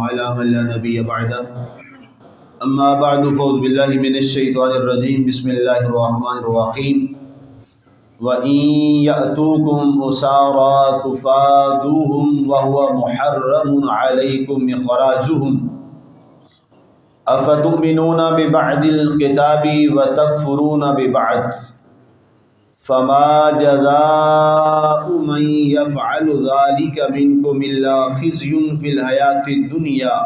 على من لا نبي بعده أما بعد فأعوذ بالله من الشيطان الرجيم بسم الله الرحمن الرحيم وَإِن يَأْتُوكُمْ أُسَارَىٰ تُفَادُوهُمْ وَهُوَ مُحَرَّمٌ عَلَيْكُمْ إِخْرَاجُهُمْ أَفَتُؤْمِنُونَ بِبَعْضِ الْكِتَابِ وَتَكْفُرُونَ بِبَعْضٍ فَمَا جَزَاءُ مَن يَفْعَلُ ذَلِكَ مِنكُمْ إِلَّا خِزْيٌ فِي الْحَيَاةِ الدُّنْيَا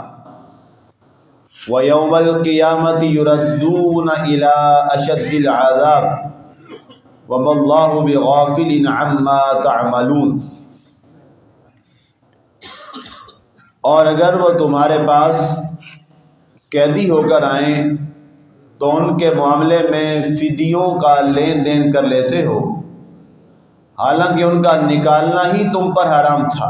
وَيَوْمَ الْقِيَامَةِ يُرَدُّونَ إِلَىٰ أَشَدِّ الْعَذَابِ وَمَا اللَّهُ بِغَافِلٍ عَمَّا تَعْمَلُونَ۔ اور اگر وہ تمہارے پاس قیدی ہو کر آئیں تو ان کے معاملے میں فدیوں کا لین دین کر لیتے ہو، حالانکہ ان کا نکالنا ہی تم پر حرام تھا۔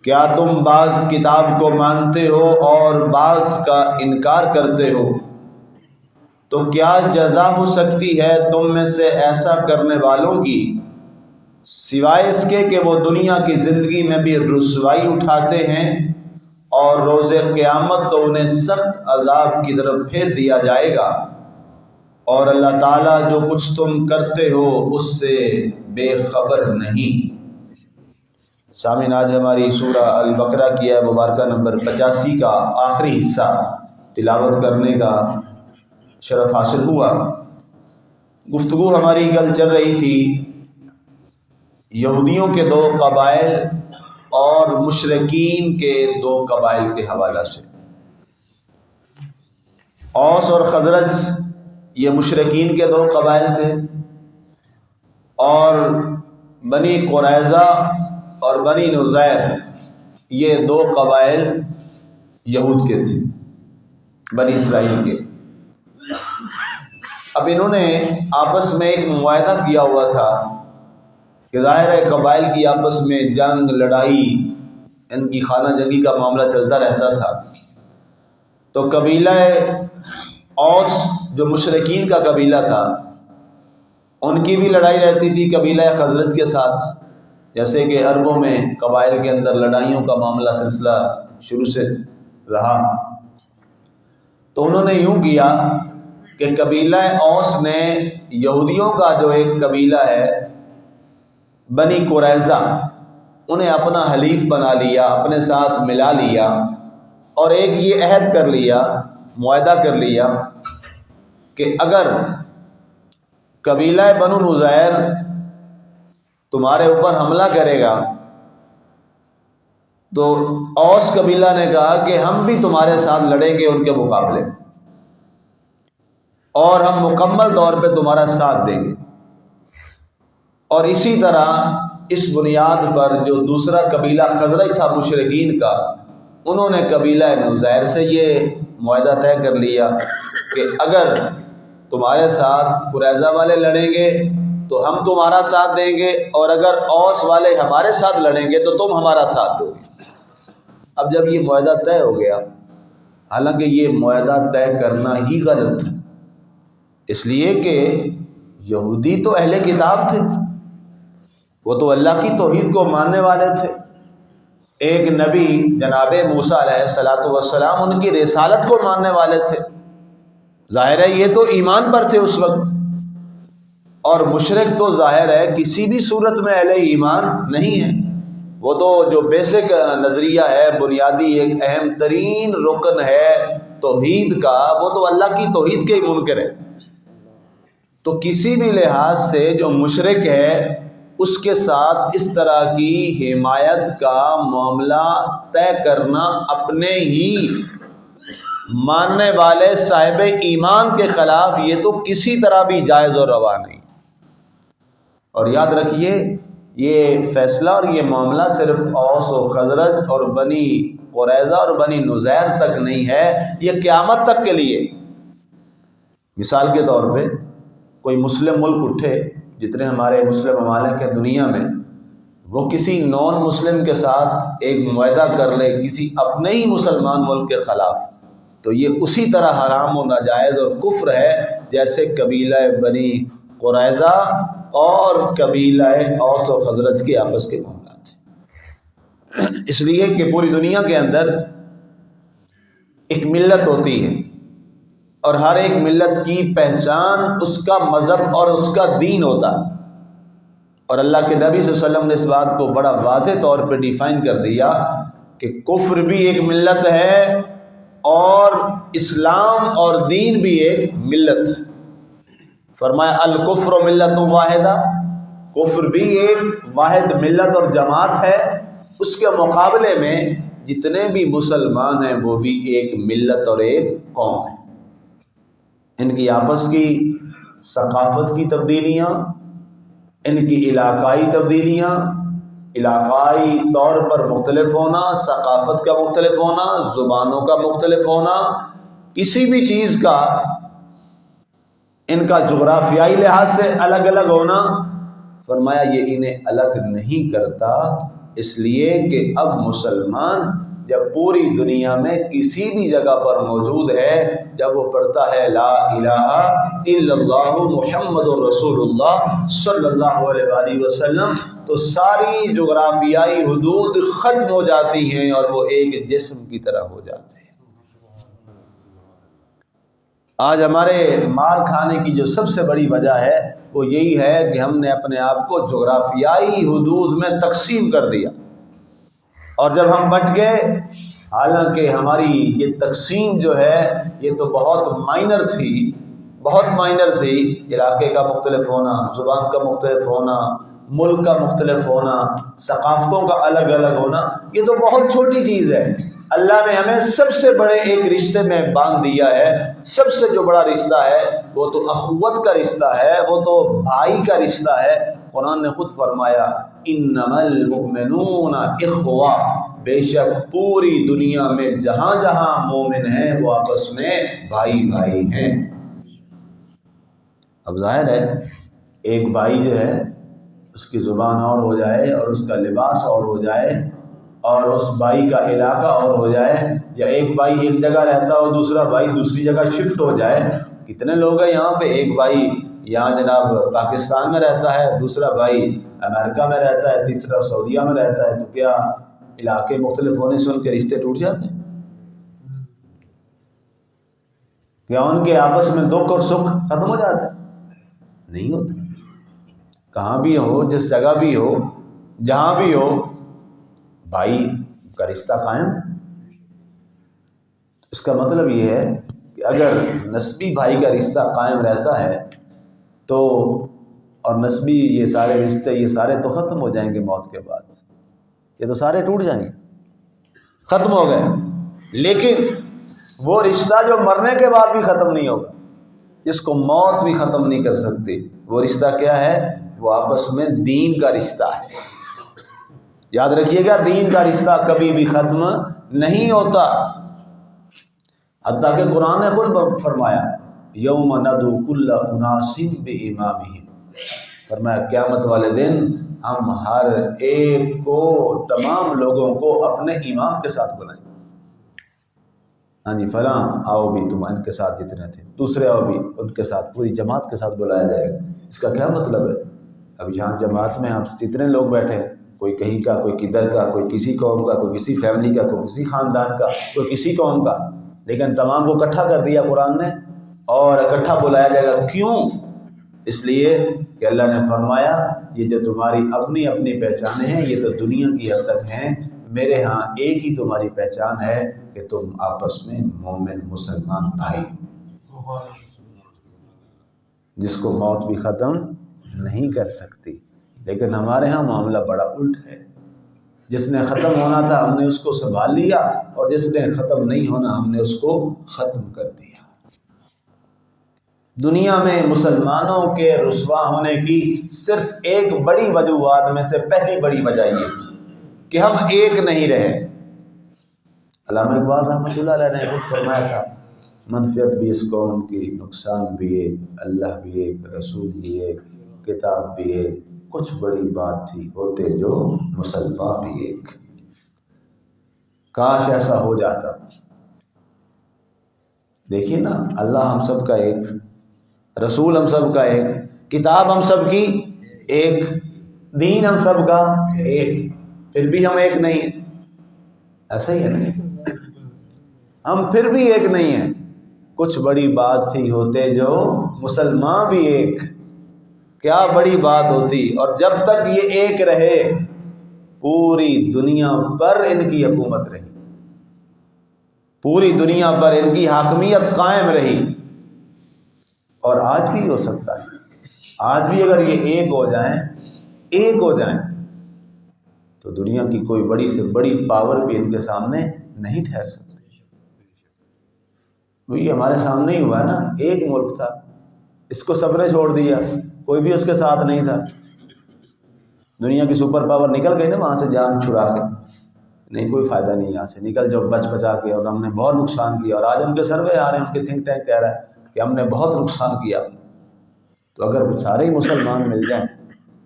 کیا تم بعض کتاب کو مانتے ہو اور بعض کا انکار کرتے ہو؟ تو کیا جزا ہو سکتی ہے تم میں سے ایسا کرنے والوں کی، سوائے اس کے کہ وہ دنیا کی زندگی میں بھی رسوائی اٹھاتے ہیں اور روز قیامت تو انہیں سخت عذاب کی طرف پھیر دیا جائے گا، اور اللہ تعالیٰ جو کچھ تم کرتے ہو اس سے بے خبر نہیں۔ سامعین، آج ہماری سورہ البقرہ کی آیت مبارکہ نمبر 85 کا آخری حصہ تلاوت کرنے کا شرف حاصل ہوا۔ گفتگو ہماری کل چل رہی تھی یہودیوں کے 2 قبائل اور مشرکین کے 2 قبائل کے حوالہ سے۔ اوس اور خزرج یہ مشرکین کے 2 قبائل تھے، اور بنی قریظہ اور بنی نذیر یہ 2 قبائل یہود کے تھے، بنی اسرائیل کے۔ اب انہوں نے آپس میں ایک معاہدہ کیا ہوا تھا کہ ظاہر ہے قبائل کی آپس میں جنگ لڑائی، ان کی خانہ جنگی کا معاملہ چلتا رہتا تھا۔ تو قبیلہ اوس جو مشرکین کا قبیلہ تھا، ان کی بھی لڑائی رہتی تھی قبیلہ خزرج کے ساتھ، جیسے کہ عربوں میں قبائل کے اندر لڑائیوں کا معاملہ سلسلہ شروع سے رہا۔ تو انہوں نے یوں کیا کہ قبیلہ اوس نے یہودیوں کا جو ایک قبیلہ ہے بنی قریظہ، انہیں اپنا حلیف بنا لیا، اپنے ساتھ ملا لیا، اور ایک یہ عہد کر لیا، معاہدہ کر لیا کہ اگر قبیلہ بنو نذیر تمہارے اوپر حملہ کرے گا تو اوس قبیلہ نے کہا کہ ہم بھی تمہارے ساتھ لڑیں گے ان کے مقابلے، اور ہم مکمل طور پہ تمہارا ساتھ دیں گے۔ اور اسی طرح اس بنیاد پر جو دوسرا قبیلہ خزرج تھا مشرکین کا، انہوں نے قبیلہ نذیر سے یہ معاہدہ طے کر لیا کہ اگر تمہارے ساتھ قریظہ والے لڑیں گے تو ہم تمہارا ساتھ دیں گے، اور اگر اوس والے ہمارے ساتھ لڑیں گے تو تم ہمارا ساتھ دو گے۔ اب جب یہ معاہدہ طے ہو گیا، حالانکہ یہ معاہدہ طے کرنا ہی غلط تھا، اس لیے کہ یہودی تو اہل کتاب تھے، وہ تو اللہ کی توحید کو ماننے والے تھے۔ ایک نبی جناب موسیٰ علیہ السلام ان کی رسالت کو ماننے والے تھے، ظاہر ہے یہ تو ایمان پر تھے اس وقت، اور مشرک تو ظاہر ہے کسی بھی صورت میں اہل ایمان نہیں ہے، وہ تو جو بیسک نظریہ ہے، بنیادی ایک اہم ترین رکن ہے توحید کا، وہ تو اللہ کی توحید کے ہی منکر ہے۔ تو کسی بھی لحاظ سے جو مشرک ہے اس کے ساتھ اس طرح کی حمایت کا معاملہ طے کرنا اپنے ہی ماننے والے صاحب ایمان کے خلاف یہ تو کسی طرح بھی جائز اور روا نہیں۔ اور یاد رکھیے یہ فیصلہ اور یہ معاملہ صرف اوس و خزرج اور بنی قریظہ اور بنی نذیر تک نہیں ہے، یہ قیامت تک کے لیے۔ مثال کے طور پہ کوئی مسلم ملک اٹھے، جتنے ہمارے مسلم ممالک ہیں دنیا میں، وہ کسی نان مسلم کے ساتھ ایک معاہدہ کر لے کسی اپنے ہی مسلمان ملک کے خلاف، تو یہ اسی طرح حرام و ناجائز اور کفر ہے جیسے قبیلہ بنی قریظہ اور قبیلہ اوس و خزرج کے آپس کے معاملات ہیں۔ اس لیے کہ پوری دنیا کے اندر ایک ملت ہوتی ہے اور ہر ایک ملت کی پہچان اس کا مذہب اور اس کا دین ہوتا ہے، اور اللہ کے نبی صلی اللہ علیہ وسلم نے اس بات کو بڑا واضح طور پہ ڈیفائن کر دیا کہ کفر بھی ایک ملت ہے اور اسلام اور دین بھی ایک ملت ہے۔ فرمایا الکفر ملت واحدہ، کفر بھی ایک واحد ملت اور جماعت ہے، اس کے مقابلے میں جتنے بھی مسلمان ہیں وہ بھی ایک ملت اور ایک قوم ہے۔ ان کی آپس کی ثقافت کی تبدیلیاں، ان کی علاقائی تبدیلیاں، علاقائی طور پر مختلف ہونا، ثقافت کا مختلف ہونا، زبانوں کا مختلف ہونا، کسی بھی چیز کا ان کا جغرافیائی لحاظ سے الگ الگ ہونا، فرمایا یہ انہیں الگ نہیں کرتا، اس لیے کہ اب مسلمان جب پوری دنیا میں کسی بھی جگہ پر موجود ہے، جب وہ پڑھتا ہے لا الہ الا اللہ محمد الرسول اللہ صلی اللہ علیہ وآلہ وسلم، تو ساری جغرافیائی حدود ختم ہو جاتی ہیں اور وہ ایک جسم کی طرح ہو جاتے ہیں۔ آج ہمارے مار کھانے کی جو سب سے بڑی وجہ ہے وہ یہی ہے کہ ہم نے اپنے آپ کو جغرافیائی حدود میں تقسیم کر دیا، اور جب ہم بٹ گئے، حالانکہ ہماری یہ تقسیم جو ہے یہ تو بہت مائنر تھی، بہت مائنر تھی، علاقے کا مختلف ہونا، زبان کا مختلف ہونا، ملک کا مختلف ہونا، ثقافتوں کا الگ الگ ہونا، یہ تو بہت چھوٹی چیز ہے۔ اللہ نے ہمیں سب سے بڑے ایک رشتے میں باندھ دیا ہے، سب سے جو بڑا رشتہ ہے وہ تو اخوت کا رشتہ ہے، وہ تو بھائی کا رشتہ ہے۔ قرآن نے خود فرمایا انما المؤمنون اخوہ، بے شک پوری دنیا میں جہاں جہاں مومن ہیں وہ آپس میں بھائی بھائی ہیں۔ اب ظاہر ہے ایک بھائی جو ہے اس کی زبان اور ہو جائے اور اس کا لباس اور ہو جائے اور اس بھائی کا علاقہ اور ہو جائے، یا ایک بھائی ایک جگہ رہتا اور دوسرا بھائی دوسری جگہ شفٹ ہو جائے، کتنے لوگ ہیں یہاں پہ، ایک بھائی یہاں جناب پاکستان میں رہتا ہے، دوسرا بھائی امریکہ میں رہتا ہے، تیسرا سعودیہ میں رہتا ہے، تو کیا علاقے مختلف ہونے سے ان کے رشتے ٹوٹ جاتے ہیں؟ کیا ان کے آپس میں دکھ اور سکھ ختم ہو جاتے ہیں؟ نہیں ہوتے۔ کہاں بھی ہو، جس جگہ بھی ہو، جہاں بھی ہو، بھائی کا رشتہ قائم ہے۔ اس کا مطلب یہ ہے کہ اگر نسبی بھائی کا رشتہ قائم رہتا ہے تو، اور نسبی یہ سارے رشتے یہ سارے تو ختم ہو جائیں گے موت کے بعد، یہ تو سارے ٹوٹ جائیں گے، ختم ہو گئے، لیکن وہ رشتہ جو مرنے کے بعد بھی ختم نہیں ہوگا، جس کو موت بھی ختم نہیں کر سکتی، وہ رشتہ کیا ہے؟ وہ آپس میں دین کا رشتہ ہے۔ یاد رکھیے گا، دین کا رشتہ کبھی بھی ختم نہیں ہوتا، حتیٰ کہ قرآن نے خود فرمایا یوم ندعو کل اناس بامامہم، فرمایا قیامت والے دن ہم ہر ایک کو، تمام لوگوں کو اپنے امام کے ساتھ بلائیں گے۔ ہاں جی فلاں آؤ بھی، تم ان کے ساتھ جتنے تھے، دوسرے آؤ بھی، ان کے ساتھ پوری جماعت کے ساتھ بلایا جائے گا۔ اس کا کیا مطلب ہے؟ اب یہاں جماعت میں ہم جتنے لوگ بیٹھے ہیں، کوئی کہیں کا، کوئی کدھر کا، کوئی کسی قوم کا، کوئی کسی فیملی کا، کوئی کسی خاندان کا، کوئی کسی قوم کا، لیکن تمام کو اکٹھا کر دیا قرآن نے اور اکٹھا بلایا جائے گا۔ کیوں؟ اس لیے کہ اللہ نے فرمایا یہ جو تمہاری اپنی اپنی پہچانیں ہیں یہ تو دنیا کی حد تک ہیں، میرے ہاں ایک ہی تمہاری پہچان ہے کہ تم آپس میں مومن مسلمان بھائی، جس کو موت بھی ختم نہیں کر سکتی۔ لیکن ہمارے ہاں معاملہ بڑا الٹ ہے، جس نے ختم ہونا تھا ہم نے اس کو سنبھال لیا، اور جس نے ختم نہیں ہونا ہم نے اس کو ختم کر دیا۔ دنیا میں مسلمانوں کے رسوا ہونے کی صرف ایک بڑی وجوہات میں سے پہلی بڑی وجہ یہ کہ ہم ایک نہیں رہے۔ علامہ اقبال رحمۃ اللہ علیہ نے خود فرمایا تھا منفعت بھی اس قوم کی، نقصان بھی ایک، اللہ بھی ایک، رسول بھی ایک، کتاب بھی ایک، کچھ بڑی بات تھی ہوتے جو مسلمان بھی ایک۔ کاش ایسا ہو جاتا۔ دیکھیے نا، اللہ ہم سب کا ایک، رسول ہم سب کا ایک، کتاب ہم سب کی ایک، دین ہم سب کا ایک، پھر بھی ہم ایک نہیں ہیں۔ ایسا ہی ہے نا؟ ہم پھر بھی ایک نہیں ہیں. کچھ بڑی بات تھی ہوتے جو مسلمان بھی ایک. کیا بڑی بات ہوتی. اور جب تک یہ ایک رہے پوری دنیا پر ان کی حکومت رہی, پوری دنیا پر ان کی حاکمیت قائم رہی. اور آج بھی ہو سکتا ہے. آج بھی اگر یہ ایک ہو جائیں تو دنیا کی کوئی بڑی سے بڑی پاور بھی ان کے سامنے نہیں ٹھہر سکتی. یہ ہمارے سامنے ہی ہوا ہے نا. ایک ملک تھا, اس کو سب نے چھوڑ دیا, کوئی بھی اس کے ساتھ نہیں تھا. دنیا کی سپر پاور نکل گئی نا وہاں سے جان چھڑا کے. نہیں کوئی فائدہ نہیں, یہاں سے نکل جاؤ بچ بچا کے. اور ہم نے بہت نقصان کیا, اور آج ہم کے سروے آ رہے ہیں, اس کے تھنک ٹینک کہہ رہا ہے کہ ہم نے بہت نقصان کیا. تو اگر سارے ہی مسلمان مل جائیں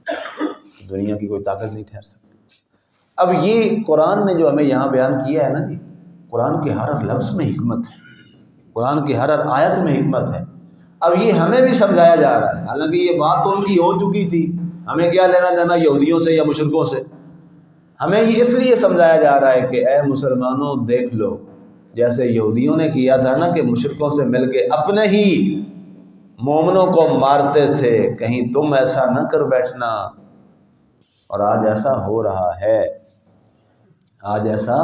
تو دنیا کی کوئی طاقت نہیں ٹھہر سکتی. اب یہ قرآن نے جو ہمیں یہاں بیان کیا ہے نا جی, قرآن کے ہر لفظ میں حکمت ہے, قرآن کی ہر آیت میں حکمت ہے. اب یہ ہمیں بھی سمجھایا جا رہا ہے, حالانکہ یہ بات تو ان کی ہو چکی تھی. ہمیں کیا لینا دینا یہودیوں سے یا مشرکوں سے. ہمیں یہ اس لیے سمجھایا جا رہا ہے کہ اے مسلمانوں دیکھ لو, جیسے یہودیوں نے کیا تھا نا کہ مشرکوں سے مل کے اپنے ہی مومنوں کو مارتے تھے, کہیں تم ایسا نہ کر بیٹھنا. اور آج ایسا ہو رہا ہے, آج ایسا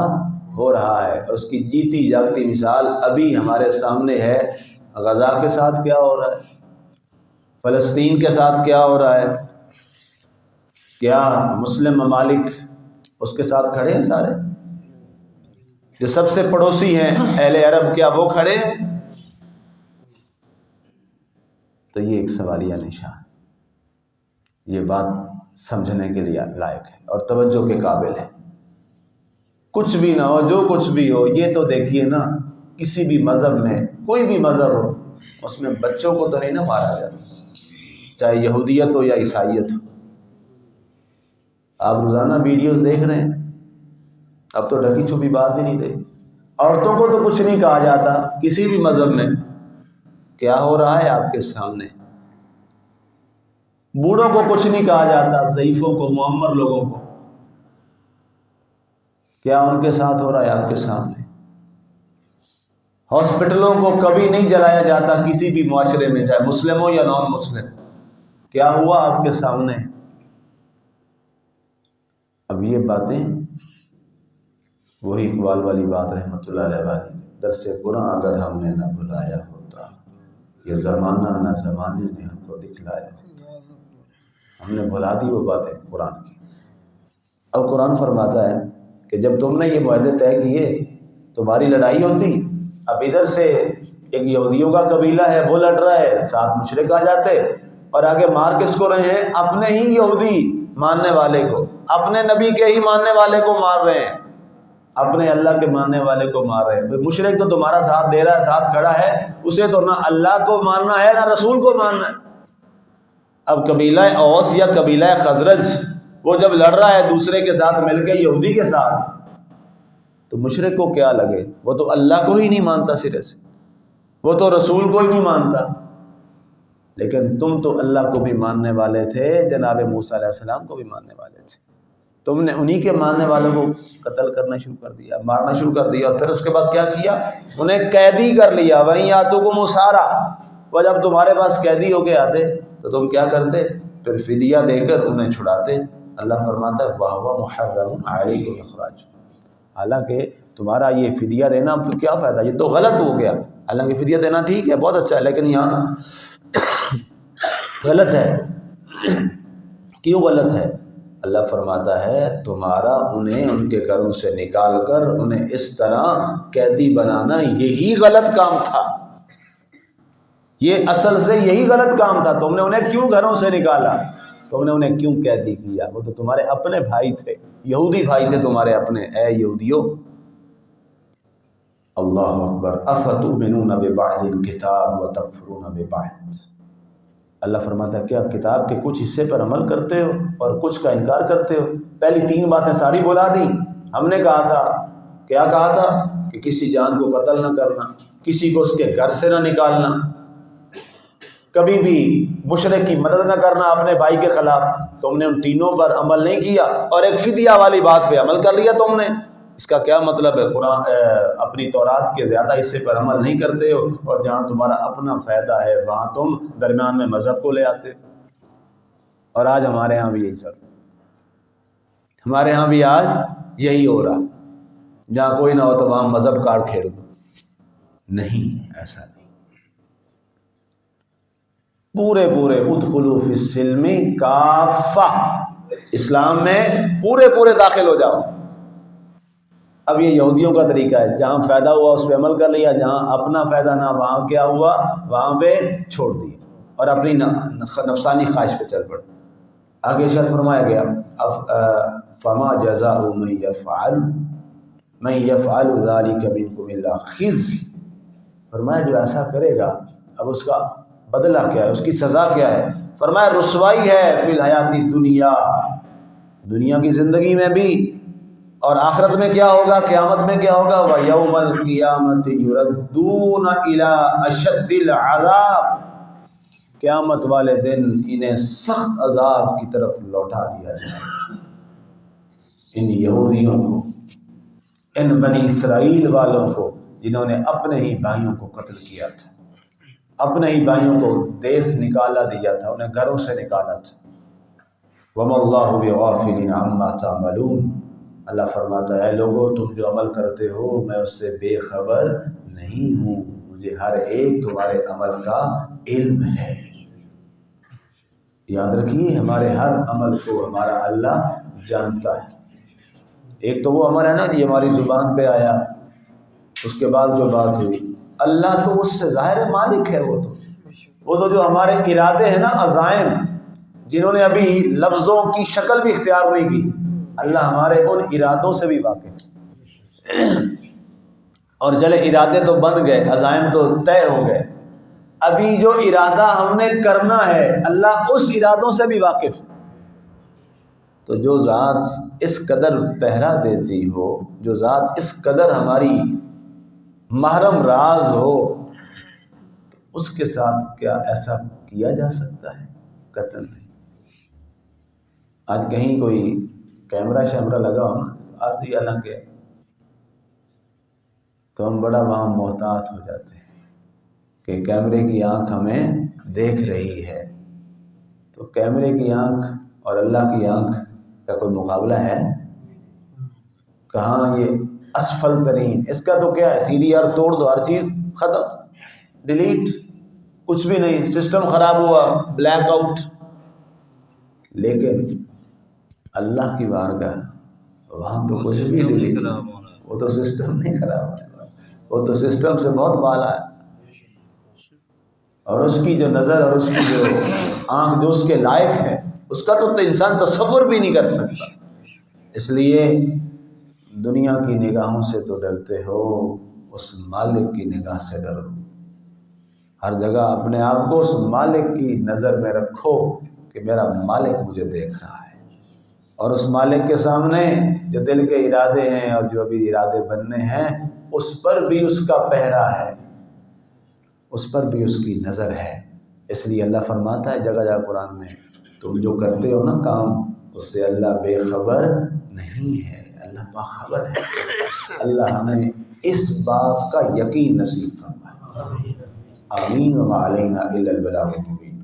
ہو رہا ہے. اس کی جیتی جاگتی مثال ابھی ہمارے سامنے ہے. غزہ کے ساتھ کیا ہو رہا ہے, فلسطین کے ساتھ کیا ہو رہا ہے. کیا مسلم ممالک اس کے ساتھ کھڑے ہیں؟ سارے جو سب سے پڑوسی ہیں اہل عرب, کیا وہ کھڑے ہیں؟ تو یہ ایک سوالیہ نشان, یہ بات سمجھنے کے لیے لائق ہے اور توجہ کے قابل ہے. کچھ بھی نہ ہو, جو کچھ بھی ہو, یہ تو دیکھیے نا کسی بھی مذہب میں, کوئی بھی مذہب ہو, اس میں بچوں کو تو نہیں نہ مارا جاتا, چاہے یہودیت ہو یا عیسائیت ہو. آپ روزانہ ویڈیوز دیکھ رہے ہیں, اب تو ڈھکی چھپی بات ہی نہیں رہی. عورتوں کو تو کچھ نہیں کہا جاتا کسی بھی مذہب میں. کیا ہو رہا ہے آپ کے سامنے. بوڑھوں کو کچھ نہیں کہا جاتا, ضعیفوں کو, معمر لوگوں کو. کیا ان کے ساتھ ہو رہا ہے آپ کے سامنے. ہاسپٹلوں کو کبھی نہیں جلایا جاتا کسی بھی معاشرے میں, چاہے مسلم ہو یا نان مسلم. کیا ہوا آپ کے سامنے. اب یہ باتیں وہی اقبال والی بات رحمۃ اللہ علیہ والی, درس قرآن اگر ہم نے نہ بلایا ہوتا, یہ زمانہ نہ زمانے نے ہم کو دکھلایا ہوتا. ہم نے بھلا دی وہ باتیں قرآن کی. اب قرآن فرماتا ہے کہ جب تم نے یہ معاہدے طے کیے تمہاری لڑائی ہوتی. اب ادھر سے ایک یہودیوں کا قبیلہ ہے وہ لڑ رہا ہے, ساتھ مشرک آ جاتے اور آگے مار کس کو رہے ہیں؟ اپنے ہی یہودی ماننے والے کو, اپنے نبی کے ہی ماننے والے کو مار رہے ہیں, اپنے اللہ کے ماننے والے کو مار رہے ہیں. مشرک تو تمہارا ساتھ دے رہا ہے, ساتھ کھڑا ہے, اسے تو نہ اللہ کو ماننا ہے نہ رسول کو ماننا ہے. اب قبیلہ اوس یا قبیلہ خزرج وہ جب لڑ رہا ہے دوسرے کے ساتھ مل کے, یہودی کے ساتھ, تو مشرک کو کیا لگے؟ وہ تو اللہ کو ہی نہیں مانتا سرے سے, وہ تو رسول کو ہی نہیں مانتا. لیکن تم تو اللہ کو بھی ماننے والے تھے, جناب موسیٰ علیہ السلام کو بھی ماننے والے تھے. تم نے انہی کے ماننے والوں کو قتل کرنا شروع کر دیا, مارنا شروع کر دیا. اور پھر اس کے بعد کیا کیا؟ انہیں قیدی کر لیا. وہیں آتو کو مسارا, وہ جب تمہارے پاس قیدی ہو کے آتے تو تم کیا کرتے؟ پھر فدیہ دے کر انہیں چھڑاتے. اللہ فرماتا ہے وَهُوَ مُحَرَّمٌ عَلَيْكُمْ إِخْرَاجُهُ, حالانکہ تمہارا یہ فدیہ دینا اب تو کیا فائدہ, یہ تو غلط ہو گیا. حالانکہ فدیہ دینا ٹھیک ہے, بہت اچھا ہے, لیکن یہاں غلط ہے. کیوں غلط ہے؟ اللہ فرماتا ہے تمہارا انہیں ان کے گھروں سے نکال کر انہیں اس طرح قیدی بنانا یہی غلط کام تھا. یہ اصل سے یہی غلط کام تھا. تم نے انہیں کیوں گھروں سے نکالا, تم نے انہیں کیوں قیدی کیا؟ وہ تو تمہارے اپنے بھائی تھے, یہودی بھائی تھے تمہارے اپنے. اے یہودیو, اللہ اکبر, افتؤمنون ببعض الکتاب وتکفرون ببعض. اللہ فرماتا ہے کیا کتاب کے کچھ حصے پر عمل کرتے ہو اور کچھ کا انکار کرتے ہو؟ پہلی 3 باتیں ساری بلا دی. ہم نے کہا تھا, کیا کہا تھا؟ کہ کسی جان کو قتل نہ کرنا, کسی کو اس کے گھر سے نہ نکالنا, کبھی بھی مشرک کی مدد نہ کرنا اپنے بھائی کے خلاف. تم نے ان تینوں پر عمل نہیں کیا اور ایک فدیہ والی بات پہ عمل کر لیا تم نے. اس کا کیا مطلب ہے؟ قرآن اپنی تورات کے زیادہ حصے پر عمل نہیں کرتے ہو، اور جہاں تمہارا اپنا فائدہ ہے وہاں تم درمیان میں مذہب کو لے آتے۔ اور آج ہمارے ہاں بھی یہی چل رہا، ہمارے ہاں بھی آج یہی ہو رہا، جہاں کوئی نہ ہو تو وہاں مذہب کارڈ کھیل دو۔ نہیں، ایسا نہیں، پورے ادخلوا فی السلم کافہ، اسلام میں پورے داخل ہو جاؤ۔ اب یہ یہودیوں کا طریقہ ہے، جہاں فائدہ ہوا اس پہ عمل کر لیا، جہاں اپنا فائدہ نہ وہاں کیا ہوا، وہاں پہ چھوڑ دیا اور اپنی نفسانی خواہش پہ چل پڑے۔ آگے ارشاد فرمایا گیا فما جزاء من يفعل ذلك منكم الا خزي، فرمایا جو ایسا کرے گا اب اس کا بدلہ کیا ہے، اس کی سزا کیا ہے؟ فرمایا رسوائی ہے فی الحیات دنیا، دنیا کی زندگی میں بھی، اور آخرت میں کیا ہوگا، قیامت میں کیا ہوگا، وَيَوْمَ الْقِيَامَةِ يُرَدُّونَ إِلَىٰ أَشَدِّ الْعَذَابِ، قیامت والے دن انہیں سخت عذاب کی طرف لوٹا دیا جائے۔ ان یہودیوں کو، ان بنی اسرائیل والوں کو جنہوں نے اپنے ہی بھائیوں کو قتل کیا تھا، اپنے ہی بھائیوں کو دیس نکالا دیا تھا، انہیں گھروں سے نکالا تھا۔ وَمَا اللَّهُ بِغَافِلٍ عَمَّا تَعْمَلُونَ، اللہ فرماتا ہے لوگوں تم جو عمل کرتے ہو میں اس سے بے خبر نہیں ہوں، مجھے ہر ایک تمہارے عمل کا علم ہے۔ یاد رکھیے ہمارے ہر عمل کو ہمارا اللہ جانتا ہے۔ ایک تو وہ عمل ہے نا کہ ہماری زبان پہ آیا، اس کے بعد جو بات ہوئی، اللہ تو اس سے ظاہر مالک ہے، وہ تو جو ہمارے ارادے ہیں نا، عزائم جنہوں نے ابھی لفظوں کی شکل بھی اختیار نہیں کی، اللہ ہمارے ان ارادوں سے بھی واقف ہے۔ اور چلے ارادے تو بن گئے، عزائم تو طے ہو گئے، ابھی جو ارادہ ہم نے کرنا ہے اللہ اس ارادوں سے بھی واقف ہے۔ تو جو ذات اس قدر پہرا دیتی ہو، جو ذات اس قدر ہماری محرم راز ہو، تو اس کے ساتھ کیا ایسا کیا جا سکتا ہے؟ قطعاً نہیں۔ آج کہیں کوئی کیمرہ شیمرہ لگا ہو نا، عارضی حالانکہ تو ہم بڑا وہاں محتاط ہو جاتے ہیں کہ کیمرے کی آنکھ ہمیں دیکھ رہی ہے، تو کیمرے کی آنکھ اور اللہ کی آنکھ کا کوئی مقابلہ ہے؟ کہاں یہ اسفل ترین، اس کا تو کیا ہے، سی ڈی آر توڑ دو، ہر چیز ختم، ڈیلیٹ، کچھ بھی نہیں، سسٹم خراب ہوا، بلیک آؤٹ۔ لیکن اللہ کی بارگاہ وہاں تو کچھ بھی ڈیلیٹ، وہ تو سسٹم نہیں خراب ہے، وہ تو سسٹم سے بہت بالا ہے، اور اس کی جو نظر اور اس کی جو آنکھ جو اس کے لائق ہے، اس کا تو انسان تصور بھی نہیں کر سکتا۔ اس لیے دنیا کی نگاہوں سے تو ڈرتے ہو، اس مالک کی نگاہ سے ڈرو۔ ہر جگہ اپنے آپ کو اس مالک کی نظر میں رکھو کہ میرا مالک مجھے دیکھ رہا ہے، اور اس مالک کے سامنے جو دل کے ارادے ہیں اور جو ابھی ارادے بننے ہیں، اس پر بھی اس کا پہرا ہے، اس پر بھی اس کی نظر ہے۔ اس لیے اللہ فرماتا ہے جگہ جگہ قرآن میں، تم جو کرتے ہو نا کام، اس سے اللہ بے خبر نہیں ہے، اللہ باخبر ہے۔ اللہ ہمیں اس بات کا یقین نصیب فرمائے۔ آمین۔ وما علینا الا البلاغ المبین۔